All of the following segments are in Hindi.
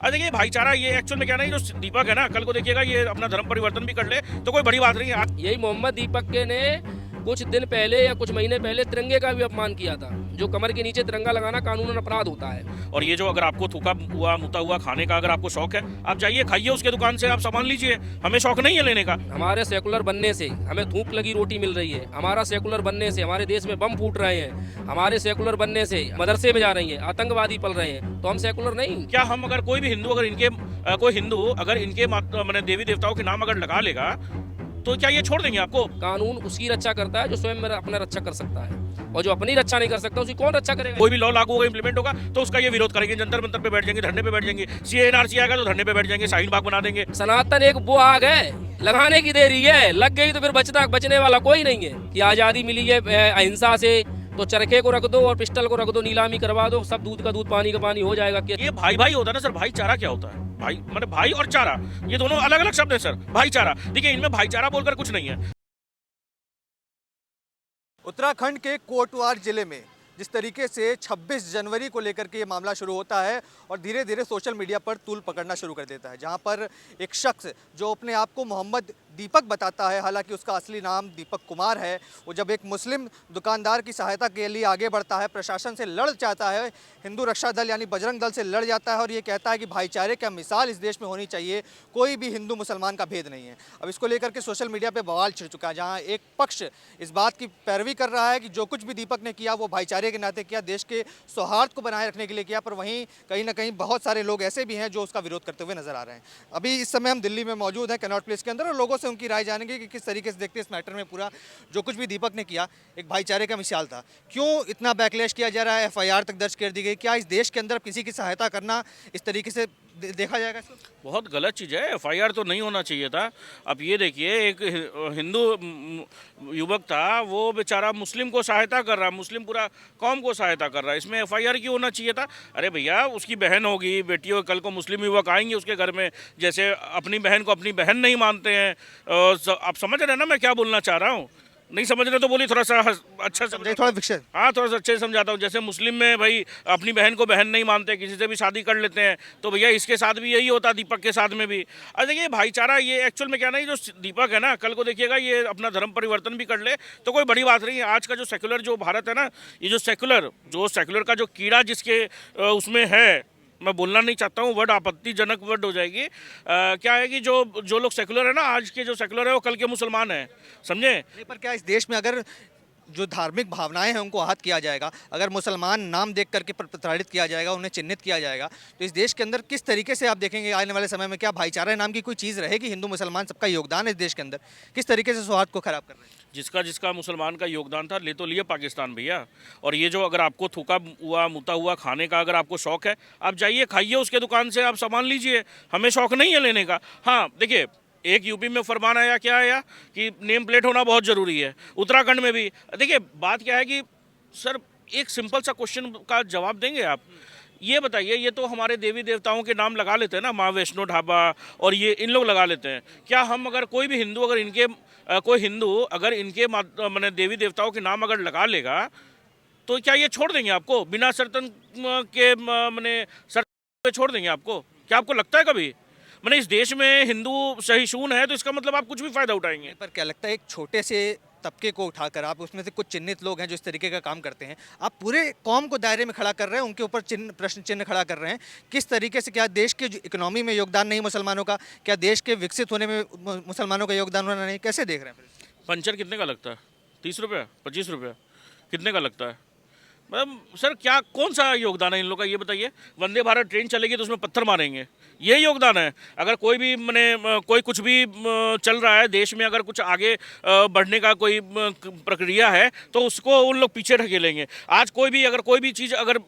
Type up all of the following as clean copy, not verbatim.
देखिए भाईचारा ये एक्चुअल में क्या ना, ये जो दीपक है ना, कल को देखिएगा ये अपना धर्म परिवर्तन भी कर ले तो कोई बड़ी बात नहीं है। यही मोहम्मद दीपक के ने कुछ दिन पहले या कुछ महीने पहले तिरंगे का भी अपमान किया था। जो कमर के नीचे तिरंगा लगाना कानूनन अपराध होता है। और ये जो अगर आपको थूका हुआ मुता हुआ खाने का अगर आपको शौक है, आप जाइए खाइए उसके दुकान से, आप सामान लीजिए, हमें शौक नहीं है लेने का। हमारे सेकुलर बनने से हमें थूक लगी रोटी मिल रही है। हमारा सेकुलर बनने से हमारे देश में बम फूट रहे हैं। हमारे सेकुलर बनने से मदरसे में जा रही हैं, आतंकवादी पल रहे हैं, तो हम सेकुलर नहीं। क्या हम अगर कोई भी हिंदू अगर इनके कोई हिंदू अगर इनके मैंने देवी देवताओं के नाम अगर लगा लेगा तो क्या ये छोड़ देंगे आपको? कानून उसकी रक्षा करता है जो स्वयं अपना रक्षा कर सकता है, और जो अपनी रक्षा नहीं कर सकता उसकी कौन रक्षा करेगा? कोई भी लॉ लागू होगा, इम्प्लीमेंट होगा तो उसका ये विरोध करेंगे, जंतर मंतर पे बैठ जाएंगे, धरने पे बैठ जाएंगे। सीए एनआरसी आएगा तो धरने पे बैठ जाएंगे, शाहीन बाग बना देंगे। सनातन एक वो आग है, लगाने की देरी है, लग गई तो फिर बचने वाला कोई नहीं है। कि आजादी मिली है अहिंसा से, तो चरखे को रख दो और पिस्टल को रख दो, नीलामी करवा दो, सब दूध का दूध पानी का पानी हो जाएगा। ये भाई भाई होता है ना सर, भाईचारा क्या होता है? भाई मतलब भाई और चारा, ये दोनों अलग अलग शब्द है सर। भाईचारा देखिए, इनमें भाईचारा बोलकर कुछ नहीं है। उत्तराखंड के कोटवार जिले में जिस तरीके से 26 जनवरी को लेकर के ये मामला शुरू होता है और धीरे धीरे सोशल मीडिया पर तूल पकड़ना शुरू कर देता है, जहां पर एक शख्स जो अपने आप को मोहम्मद दीपक बताता है, हालांकि उसका असली नाम दीपक कुमार है, वो जब एक मुस्लिम दुकानदार की सहायता के लिए आगे बढ़ता है, प्रशासन से लड़ चाहता है, हिंदू रक्षा दल यानी बजरंग दल से लड़ जाता है और ये कहता है कि भाईचारे का मिसाल इस देश में होनी चाहिए, कोई भी हिंदू मुसलमान का भेद नहीं है। अब इसको लेकर के सोशल मीडिया पर बवाल छिड़ चुका है, जहाँ एक पक्ष इस बात की पैरवी कर रहा है कि जो कुछ भी दीपक ने किया वो भाईचारे के नाते किया, देश के सौहार्द को बनाए रखने के लिए किया, पर वहीं कहीं ना कहीं बहुत सारे लोग ऐसे भी हैं जो उसका विरोध करते हुए नजर आ रहे हैं। अभी इस समय हम दिल्ली में मौजूद हैं कनॉट प्लेस के अंदर, और लोगों से उनकी राय जानेंगे कि किस तरीके से देखते हैं इस मैटर में। पूरा जो कुछ भी दीपक ने किया एक भाईचारे का मिसाल था, क्यों इतना बैकलैश किया जा रहा है, एफआईआर तक दर्ज कर दी गई, क्या इस देश के अंदर किसी की सहायता करना इस तरीके से देखा जाएगा इसको? बहुत गलत चीज़ है, एफआईआर तो नहीं होना चाहिए था। अब ये देखिए, एक हिंदू युवक था, वो बेचारा मुस्लिम को सहायता कर रहा है, मुस्लिम पूरा कौम को सहायता कर रहा है, इसमें एफआईआर क्यों होना चाहिए था? अरे भैया, उसकी बहन होगी, बेटी होगी, कल को मुस्लिम युवक आएंगे उसके घर में, जैसे अपनी बहन को अपनी बहन नहीं मानते हैं। आप समझ रहे हैं ना मैं क्या बोलना चाह रहा हूँ? नहीं समझ रहे तो बोलिए, थोड़ा सा अच्छा समझे, थोड़ा विषय। हाँ, थोड़ा सा अच्छे से समझाता हूँ। जैसे मुस्लिम में भाई अपनी बहन को बहन नहीं मानते, किसी से भी शादी कर लेते हैं, तो भैया इसके साथ भी यही होता, दीपक के साथ में भी। अरे देखिए भाईचारा ये एक्चुअल में क्या ना, ये जो दीपक है ना, कल को देखिएगा ये अपना धर्म परिवर्तन भी कर ले तो कोई बड़ी बात नहीं है। आज का जो सेकुलर जो भारत है ना, ये जो सेकुलर का जो कीड़ा जिसके उसमें है, मैं बोलना नहीं चाहता हूँ, वर्ड आपत्तिजनक वर्ड हो जाएगी। क्या है कि जो लोग सेकुलर है ना, आज के जो सेकुलर है वो कल के मुसलमान हैं, समझे? पर क्या इस देश में अगर जो धार्मिक भावनाएं हैं उनको आहत किया जाएगा, अगर मुसलमान नाम देख करके प्रताड़ित किया जाएगा, उन्हें चिन्हित किया जाएगा, तो इस देश के अंदर किस तरीके से आप देखेंगे आने वाले समय में? क्या भाईचारा नाम की कोई चीज़ रहेगी? हिंदू मुसलमान सबका योगदान है इस देश के अंदर, किस तरीके से सौहार्द को खराब कर रहे हैं? जिसका मुसलमान का योगदान था, ले तो लिया पाकिस्तान भैया। और ये जो अगर आपको थूका हुआ मुता हुआ खाने का अगर आपको शौक है, आप जाइए खाइए उसके दुकान से, आप सामान लीजिए, हमें शौक नहीं है लेने का। हाँ देखिए, एक यूपी में फरमान आया, क्या आया कि नेम प्लेट होना बहुत ज़रूरी है, उत्तराखंड में भी। देखिए बात क्या है कि सर, एक सिंपल सा क्वेश्चन का जवाब देंगे आप? ये बताइए, ये तो हमारे देवी देवताओं के नाम लगा लेते हैं ना, माँ वैष्णो ढाबा और ये इन लोग लगा लेते हैं। क्या हम अगर कोई भी हिंदू अगर इनके कोई हिंदू अगर इनके मैंने देवी देवताओं के नाम अगर लगा लेगा तो क्या ये छोड़ देंगे आपको? बिना शर्तन के मैंने शर्त छोड़ देंगे आपको? क्या आपको लगता है कभी? मैंने इस देश में हिंदू सहिष्णु है तो इसका मतलब आप कुछ भी फायदा उठाएंगे? पर क्या लगता है एक छोटे से तबके को उठाकर, आप उसमें से कुछ चिन्हित लोग हैं जो इस तरीके का काम करते हैं, आप पूरे कौम को दायरे में खड़ा कर रहे हैं, उनके ऊपर प्रश्न चिन्ह खड़ा कर रहे हैं? किस तरीके से? क्या देश के इकोनॉमी में योगदान नहीं मुसलमानों का? क्या देश के विकसित होने में मुसलमानों का योगदान होना नहीं? कैसे देख रहे हैं फिर? पंचर कितने का लगता है? 30 रुपये, 25 रुपये, कितने का लगता है? मतलब सर क्या कौन सा योगदान है इन लोग का, ये बताइए? वंदे भारत ट्रेन चलेगी तो उसमें पत्थर मारेंगे, ये योगदान है? अगर कोई भी कोई कुछ भी चल रहा है देश में, अगर कुछ आगे बढ़ने का कोई प्रक्रिया है तो उसको उन लोग पीछे ढकेलेंगे। आज कोई भी चीज़ अगर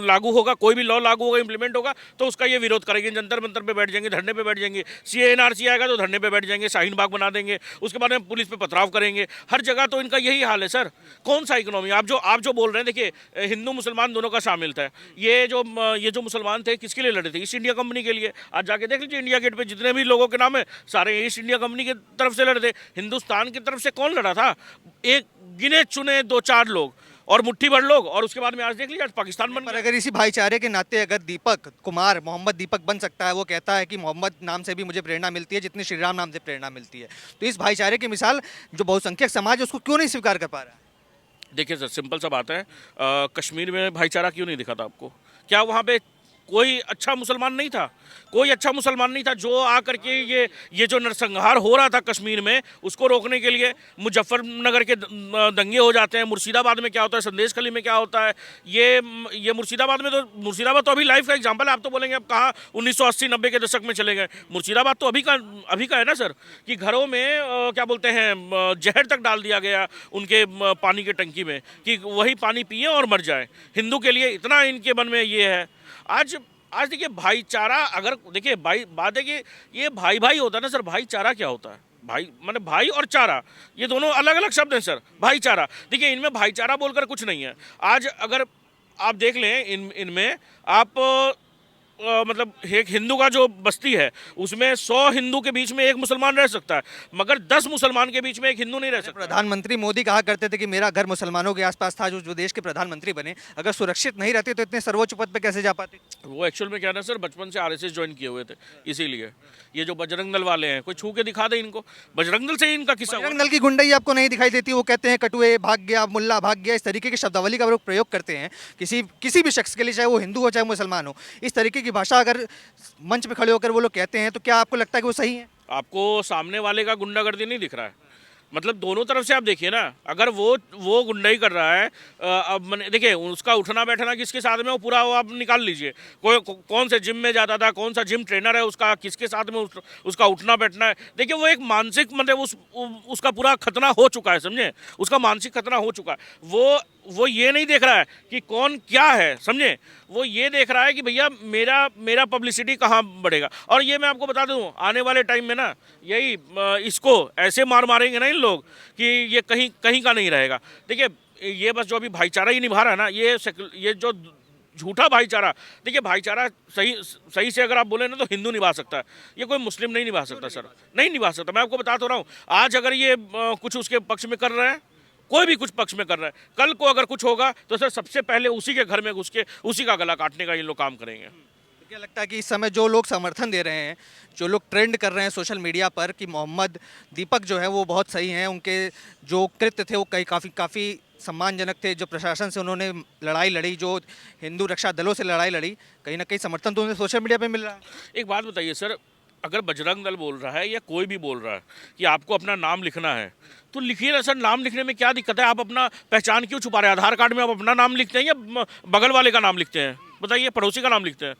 लागू होगा, कोई भी लॉ लागू होगा, इम्प्लीमेंट होगा, तो उसका ये विरोध करेंगे, जंतर मंतर पे बैठ जाएंगे, धरने पे बैठ जाएंगे। सीए एनआरसी आएगा तो धरने पे बैठ जाएंगे, शाहीन बाग बना देंगे, उसके बाद में पुलिस पे पथराव करेंगे। हर जगह तो इनका यही हाल है सर। कौन सा इकोनॉमी? आप जो बोल रहे हैं, देखिए हिंदू मुसलमान दोनों का शामिल था। ये जो मुसलमान थे किसके लिए लड़े थे? ईस्ट इंडिया कंपनी के लिए। आज जाके देख लीजिए इंडिया गेट पे जितने भी लोगों के नाम है सारे ईस्ट इंडिया कंपनी की तरफ से लड़े थे। हिंदुस्तान की तरफ से कौन लड़ा था? एक गिने चुने 2-4 लोग। और मुट्ठी भर लोग, और उसके बाद में आज देख लीजिए आज पाकिस्तान बन पर गया। अगर इसी भाईचारे के नाते अगर दीपक कुमार मोहम्मद दीपक बन सकता है, वो कहता है कि मोहम्मद नाम से भी मुझे प्रेरणा मिलती है जितनी श्री राम नाम से प्रेरणा मिलती है, तो इस भाईचारे की मिसाल जो बहुसंख्यक समाज है उसको क्यों नहीं स्वीकार कर पा रहा है? देखिए सर, सिंपल सा बात है, कश्मीर में भाईचारा क्यों नहीं दिखा था आपको? क्या वहाँ पे कोई अच्छा मुसलमान नहीं था? कोई अच्छा मुसलमान नहीं था जो आकर के ये जो नरसंहार हो रहा था कश्मीर में, उसको रोकने के लिए मुजफ्फरनगर के दंगे हो जाते हैं, मुर्शिदाबाद में क्या होता है, संदेशखाली में क्या होता है, ये मुर्शिदाबाद तो अभी लाइव का एग्जांपल है। आप तो बोलेंगे अब कहाँ 1980-90 के दशक में चले गए? मुर्शिदाबाद तो अभी का है ना सर, कि घरों में क्या बोलते हैं जहर तक डाल दिया गया उनके पानी के टंकी में कि वही पानी पिए और मर जाए। हिंदू के लिए इतना इनके मन में ये है। आज देखिए भाईचारा, अगर देखिए बात है कि ये भाई भाई होता है ना सर, भाईचारा क्या होता है? भाई माने भाई और चारा, ये दोनों अलग अलग शब्द हैं सर। भाईचारा, देखिए इनमें भाईचारा बोलकर कुछ नहीं है। आज अगर आप देख लें इनमें आप मतलब एक हिंदू का जो बस्ती है उसमें 100 हिंदू के बीच में एक मुसलमान रह सकता है, मगर 10 मुसलमान के बीच में एक हिंदू नहीं रह सकता। प्रधानमंत्री मोदी कहा करते थे कि मेरा घर मुसलमानों के आसपास था। जो देश के प्रधानमंत्री बने, अगर सुरक्षित नहीं रहते तो इतने सर्वोच्च पद पे कैसे जा पाते? वो एक्चुअल में क्या है ना सर, बचपन से आरएसएस ज्वाइन किए हुए थे, इसीलिए ये जो बजरंग दल वाले हैं, कोई छू के दिखा दे इनको, बजरंग दल से ही इनका किस्सा हुआ। बजरंग दल की गुंडई आपको नहीं दिखाई देती? वो कहते हैं कटुए भाग गया, मुल्ला भाग गया, इस तरीके की शब्दावली का लोग प्रयोग करते हैं किसी भी शख्स के लिए, चाहे वो हिंदू हो चाहे मुसलमान हो। इस तरीके की भाषा अगर मंच पे खड़े होकर वो लोग कहते हैं तो क्या आपको लगता है कि वो सही है? आपको सामने वाले का गुंडागर्दी नहीं दिख रहा है? मतलब दोनों तरफ से आप देखिए ना, अगर वो गुंडाई कर रहा है, अब देखिए उसका उठना बैठना किसके साथ में, वो पूरा वो आप निकाल लीजिए। कौन से जिम में जाता था, कौन सा जिम ट्रेनर है उसका, किसके साथ में उसका उठना बैठना है। देखिए वो एक मानसिक मतलब उसका पूरा खतना हो चुका है, समझे, उसका मानसिक खतना हो चुका है। वो ये नहीं देख रहा है कि कौन क्या है, समझे, वो ये देख रहा है कि भैया मेरा पब्लिसिटी कहाँ बढ़ेगा। और ये मैं आपको बता दूं, आने वाले टाइम में ना यही इसको ऐसे मारेंगे ना इन लोग कि ये कहीं का नहीं रहेगा। देखिए ये बस जो अभी भाईचारा ही निभा रहा है ना, ये जो झूठा भाईचारा, देखिए भाईचारा सही से अगर आप बोले ना तो हिंदू निभा सकता है, ये कोई मुस्लिम नहीं निभा सकता सर, नहीं निभा सकता। मैं आपको बता तो रहा हूँ, आज अगर ये कुछ उसके पक्ष में कर रहे हैं, कोई भी कुछ पक्ष में कर रहा है, कल को अगर कुछ होगा तो सर सबसे पहले उसी के घर में घुस के उसी का गला काटने का ये लोग काम करेंगे। तो क्या लगता है कि इस समय जो लोग समर्थन दे रहे हैं, जो लोग ट्रेंड कर रहे हैं सोशल मीडिया पर कि मोहम्मद दीपक जो है वो बहुत सही हैं, उनके जो कृत्य थे वो काफ़ी सम्मानजनक थे, जो प्रशासन से उन्होंने लड़ाई लड़ी, जो हिंदू रक्षा दलों से लड़ाई लड़ी, कहीं ना कहीं समर्थन तो उन्हें सोशल मीडिया पर मिल रहा है? एक बात बताइए सर, अगर बजरंग दल बोल रहा है या कोई भी बोल रहा है कि आपको अपना नाम लिखना है, तो लिखिए ना सर। नाम लिखने में क्या दिक्कत है? आप अपना पहचान क्यों छुपा रहे हैं? आधार कार्ड में आप अपना नाम लिखते हैं या बगल वाले का नाम लिखते हैं? बताइए, पड़ोसी का नाम लिखते हैं?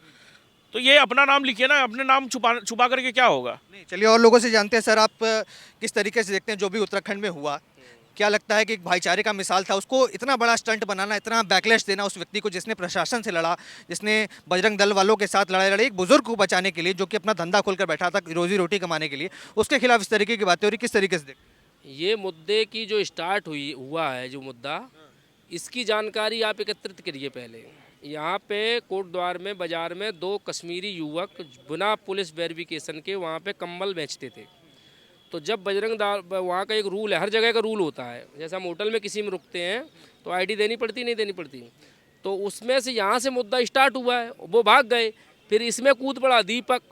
तो ये अपना नाम लिखिए ना, अपने नाम छुपा करके क्या होगा? नहीं, चलिए और लोगों से जानते हैं। सर, आप किस तरीके से देखते हैं जो भी उत्तराखंड में हुआ? क्या लगता है कि एक भाईचारे का मिसाल था, उसको इतना बड़ा स्टंट बनाना, इतना बैकलैश देना उस व्यक्ति को जिसने प्रशासन से लड़ा, जिसने बजरंग दल वालों के साथ लड़ाई लड़ी, एक बुजुर्ग को बचाने के लिए जो कि अपना धंधा खोलकर बैठा था रोजी रोटी कमाने के लिए, उसके खिलाफ इस तरीके की बातें हो रही, किस तरीके से देखते? ये मुद्दे की जो स्टार्ट हुआ है जो मुद्दा, इसकी जानकारी आप एकत्रित करिए। पहले यहाँ पे कोटद्वार में बाज़ार में 2 कश्मीरी युवक बिना पुलिस वेरिफिकेशन के वहाँ पे कंबल बेचते थे। तो जब बजरंग दल, वहाँ का एक रूल है, हर जगह का रूल होता है, जैसे हम होटल में किसी में रुकते हैं तो आईडी देनी पड़ती नहीं देनी पड़ती, तो उसमें से यहाँ से मुद्दा स्टार्ट हुआ है। वो भाग गए, फिर इसमें कूद पड़ा दीपक,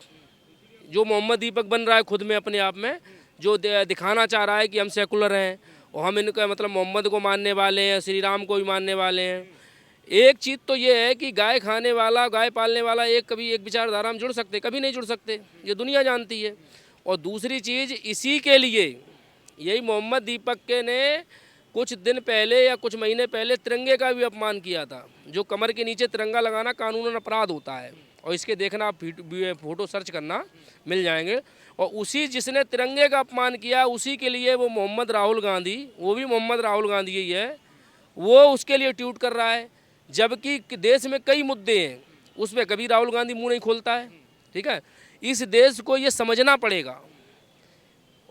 जो मोहम्मद दीपक बन रहा है खुद में अपने आप में, जो दिखाना चाह रहा है कि हम सेकुलर हैं और हम इनका मतलब मोहम्मद को मानने वाले हैं, श्री राम को भी मानने वाले हैं। एक चीज़ तो ये है कि गाय खाने वाला, गाय पालने वाला कभी एक विचारधारा में जुड़ सकते, कभी नहीं जुड़ सकते, ये दुनिया जानती है। और दूसरी चीज़, इसी के लिए यही मोहम्मद दीपक के ने कुछ दिन पहले या कुछ महीने पहले तिरंगे का भी अपमान किया था। जो कमर के नीचे तिरंगा लगाना कानूनन अपराध होता है, और इसके देखना आप फोटो सर्च करना मिल जाएंगे। और उसी जिसने तिरंगे का अपमान किया, उसी के लिए वो मोहम्मद राहुल गांधी, वो भी मोहम्मद राहुल गांधी ही है, वो उसके लिए ट्वीट कर रहा है। जबकि देश में कई मुद्दे हैं, उसमें कभी राहुल गांधी मुंह नहीं खोलता है। ठीक है, इस देश को ये समझना पड़ेगा।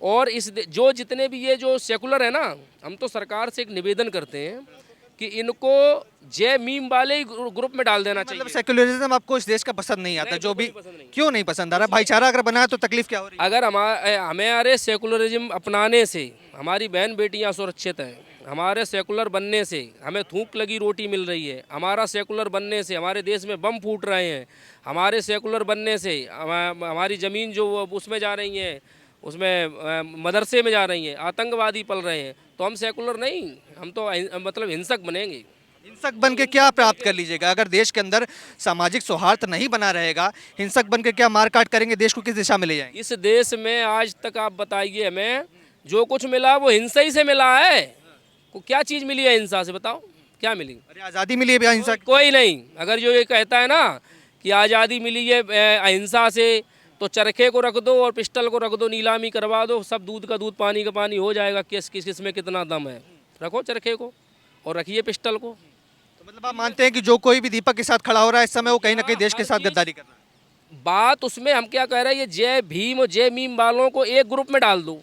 और जो जितने भी ये जो सेकुलर है ना, हम तो सरकार से एक निवेदन करते हैं कि इनको जय मीम वाले ही ग्रुप में डाल देना चाहिए। मतलब सेक्युलरिज्म आपको इस देश का पसंद नहीं आता, जो भी क्यों नहीं पसंद आ रहा? भाईचारा अगर बना है तो तकलीफ क्या हो रही है? अगर हमारे सेकुलरिज्म अपनाने से हमारी बहन बेटियां सुरक्षित हैं, हमारे सेकुलर बनने से हमें थूक लगी रोटी मिल रही है, हमारा सेकुलर बनने से हमारे देश में बम फूट रहे हैं, हमारे सेकुलर बनने से हमारी ज़मीन जो उसमें जा रही है, उसमें मदरसे में जा रही हैं, आतंकवादी पल रहे हैं, तो हम सेकुलर नहीं, हम तो मतलब हिंसक बनेंगे। हिंसक बन के क्या प्राप्त कर लीजिएगा? अगर देश के अंदर सामाजिक सौहार्द नहीं बना रहेगा, हिंसक बन के क्या मारकाट करेंगे? देश को किस दिशा में ले जाएंगे? इस देश में आज तक आप बताइए हमें, जो कुछ मिला वो हिंसा ही से मिला है। को क्या चीज़ मिली है हिंसा से, बताओ क्या मिली? अरे आज़ादी मिली है भी अहिंसा की। कोई नहीं। अगर जो ये कहता है ना कि आज़ादी मिली है अहिंसा से, तो चरखे को रख दो और पिस्टल को रख दो, नीलामी करवा दो, सब दूध का दूध पानी का पानी हो जाएगा। किस में कितना दम है, रखो चरखे को और रखिए पिस्टल को। तो मतलब आप मानते हैं कि जो कोई भी दीपक के साथ खड़ा हो रहा है इस समय, वो कहीं ना कहीं देश के साथ गद्दारी कर रहा है? बात उसमें हम क्या कह रहे हैं, ये जय भीम और जय मीम वालों को एक ग्रुप में डाल दो।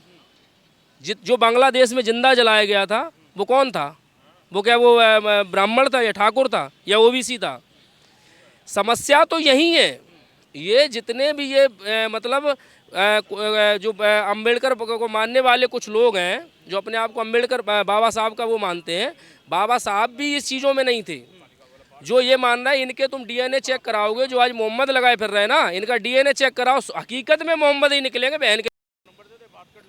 जो बांग्लादेश में जिंदा जलाया गया था वो कौन था? वो क्या वो ब्राह्मण था या ठाकुर था या ओबीसी था? समस्या तो यही है। ये जितने भी ये मतलब जो अम्बेडकर को मानने वाले कुछ लोग हैं, जो अपने आप को अम्बेडकर बाबा साहब का वो मानते हैं, बाबा साहब भी इस चीज़ों में नहीं थे। जो ये मान रहा है इनके तुम डीएनए चेक कराओगे, जो आज मोहम्मद लगाए फिर रहे हैं ना, इनका डीएनए चेक कराओ, हकीकत में मोहम्मद ही निकलेंगे बहन के।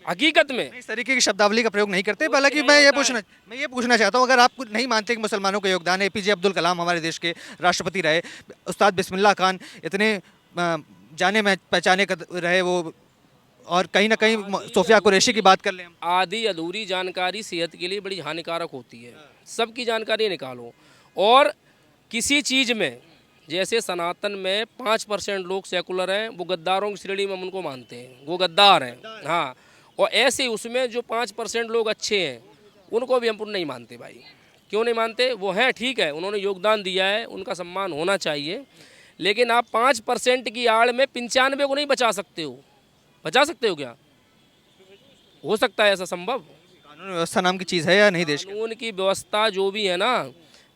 हकीकत में इस तरीके की शब्दावली का प्रयोग नहीं करते। हालांकि मैं ये पूछना चाहता हूँ, अगर आप नहीं मानते कि मुसलमानों का योगदान है, एपीजे अब्दुल कलाम हमारे देश के राष्ट्रपति रहे, उस्ताद बिस्मिल्लाह खान इतने जाने में पहचाने रहे वो, और कहीं ना कहीं सोफिया कुरैशी की बात कर लें हम। आधी अधूरी जानकारी सेहत के लिए बड़ी हानिकारक होती है। सबकी जानकारी निकालो। और किसी चीज़ में, जैसे सनातन में 5% लोग सेकुलर हैं, वो गद्दारों की श्रेणी में हम उनको मानते हैं, वो गद्दार हैं। हाँ, और ऐसे उसमें जो 5% लोग अच्छे हैं उनको भी हम नहीं मानते भाई। क्यों नहीं मानते? वो हैं, ठीक है, उन्होंने योगदान दिया है, उनका सम्मान होना चाहिए, लेकिन आप 5% की आड़ में 95 को नहीं बचा सकते हो। बचा सकते हो क्या? हो सकता है ऐसा संभव? कानून व्यवस्था नाम की चीज़ है या नहीं देश की? कानून की व्यवस्था जो भी है ना,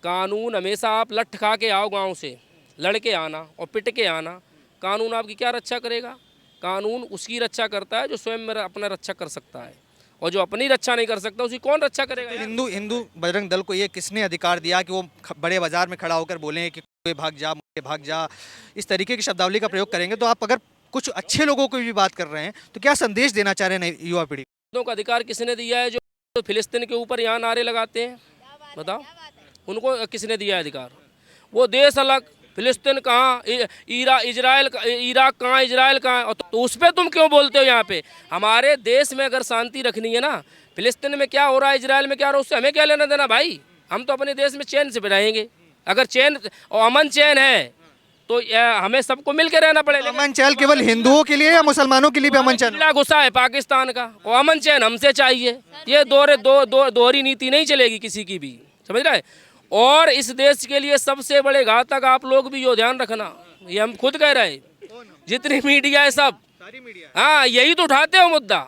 कानून हमेशा आप लठ खा के आओ गांव से, लड़के आना और पिट के आना, कानून आपकी क्या रक्षा करेगा? कानून उसकी रक्षा करता है जो स्वयं अपना रक्षा कर सकता है, और जो अपनी रक्षा नहीं कर सकता उसकी कौन रक्षा करेगा? हिंदू बजरंग दल को ये किसने अधिकार दिया कि वो बड़े बाजार में खड़ा होकर बोलें कि कोई भाग जा, मुझे भाग जा, इस तरीके की शब्दावली का प्रयोग करेंगे? तो आप अगर कुछ अच्छे लोगों को भी बात कर रहे हैं तो क्या संदेश देना चाह रहे हैं युवा पीढ़ी का अधिकार किसने दिया है? जो फिलिस्तीन के ऊपर यहाँ नारे लगाते हैं, बताओ उनको किसने दिया है अधिकार? वो देश अलग, फिलिस्तीन कहाँ, इराक कहाँ, इजराइल कहाँ, तो उस पर तुम क्यों बोलते हो? यहाँ पे हमारे देश में अगर शांति रखनी है ना, फिलिस्तीन में क्या हो रहा है, इजराइल में क्या हो रहा है, उससे हमें क्या लेना देना भाई? हम तो अपने देश में चैन से रहेंगे। अगर चैन और अमन चैन है तो हमें सबको मिल के रहना पड़ेगा। अमन चैन केवल हिंदुओं के लिए या मुसलमानों के लिए भी अमन चैन? गुस्सा है पाकिस्तान का, और अमन चैन हमसे चाहिए। ये दोहरी नीति नहीं चलेगी किसी की भी, समझ रहे? और इस देश के लिए सबसे बड़े घातक आप लोग भी यो ध्यान रखना, ये हम खुद कह रहे हैं, जितनी मीडिया है सब, हाँ यही तो उठाते हो मुद्दा।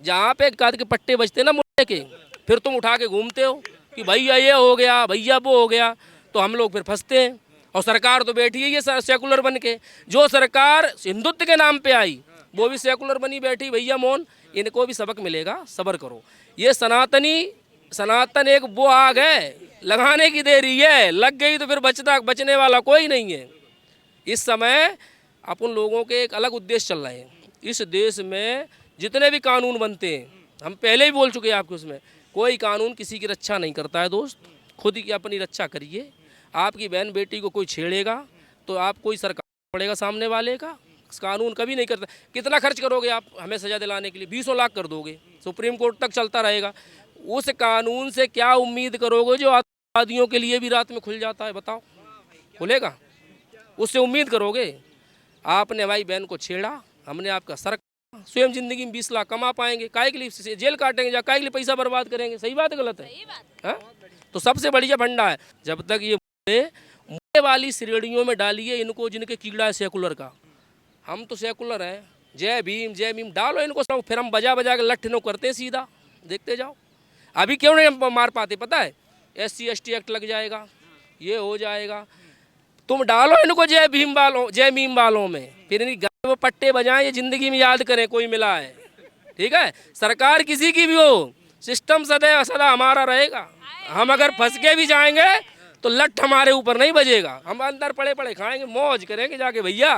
जहाँ पे काद के पट्टे बजते ना मुद्दे के, फिर तुम उठा के घूमते हो कि भैया ये हो गया, भैया वो हो गया, तो हम लोग फिर फंसते हैं। और सरकार तो बैठी है ये सेकुलर बन के, जो सरकार हिंदुत्व के नाम पे आई वो भी सेकुलर बनी बैठी। भैया मोहन, इनको भी सबक मिलेगा, सब्र करो। ये सनातन एक वो आग है, लगाने की देरी है, लग गई तो फिर बचने वाला कोई नहीं है। इस समय अपन लोगों के एक अलग उद्देश्य चल रहे हैं। इस देश में जितने भी कानून बनते हैं, हम पहले ही बोल चुके हैं आपको, उसमें कोई कानून किसी की रक्षा नहीं करता है दोस्त, खुद की अपनी रक्षा करिए। आपकी बहन बेटी को कोई छेड़ेगा तो आप कोई सरकार पड़ेगा सामने वाले का, कानून कभी नहीं करता। कितना खर्च करोगे आप हमें सज़ा दिलाने के लिए? 20 लाख कर दोगे, सुप्रीम कोर्ट तक चलता रहेगा। उस कानून से क्या उम्मीद करोगे जो आतंकवादियों के लिए भी रात में खुल जाता है? बताओ, खुलेगा? उससे उम्मीद करोगे? आपने हमारी बहन को छेड़ा, हमने आपका सर, स्वयं जिंदगी में 20 लाख कमा पाएंगे, काहे के लिए जेल काटेंगे, जा काहे के लिए पैसा बर्बाद करेंगे? सही बात है गलत है? हाँ? तो सबसे बढ़िया फंडा है, जब तक ये मुझे वाली श्रेणियों में डालिए इनको, जिनके कीड़ा है सेकुलर का। हम तो सेकुलर हैं, जय भीम डालो इनको सब, फिर हम बजा के लठ नो करते हैं सीधा, देखते जाओ। अभी क्यों नहीं हम मार पाते पता है? SC ST एक्ट लग जाएगा, ये हो जाएगा। तुम डालो इनको जय भीम वालों में, फिर इनकी गले में पट्टे बजाएं, ये जिंदगी में याद करें कोई मिला है। ठीक है, सरकार किसी की भी हो, सिस्टम सदैव सदा हमारा रहेगा। हम अगर फंस के भी जाएंगे तो लठ हमारे ऊपर नहीं बजेगा, हम अंदर पड़े पड़े खाएंगे, मौज करेंगे जाके भैया।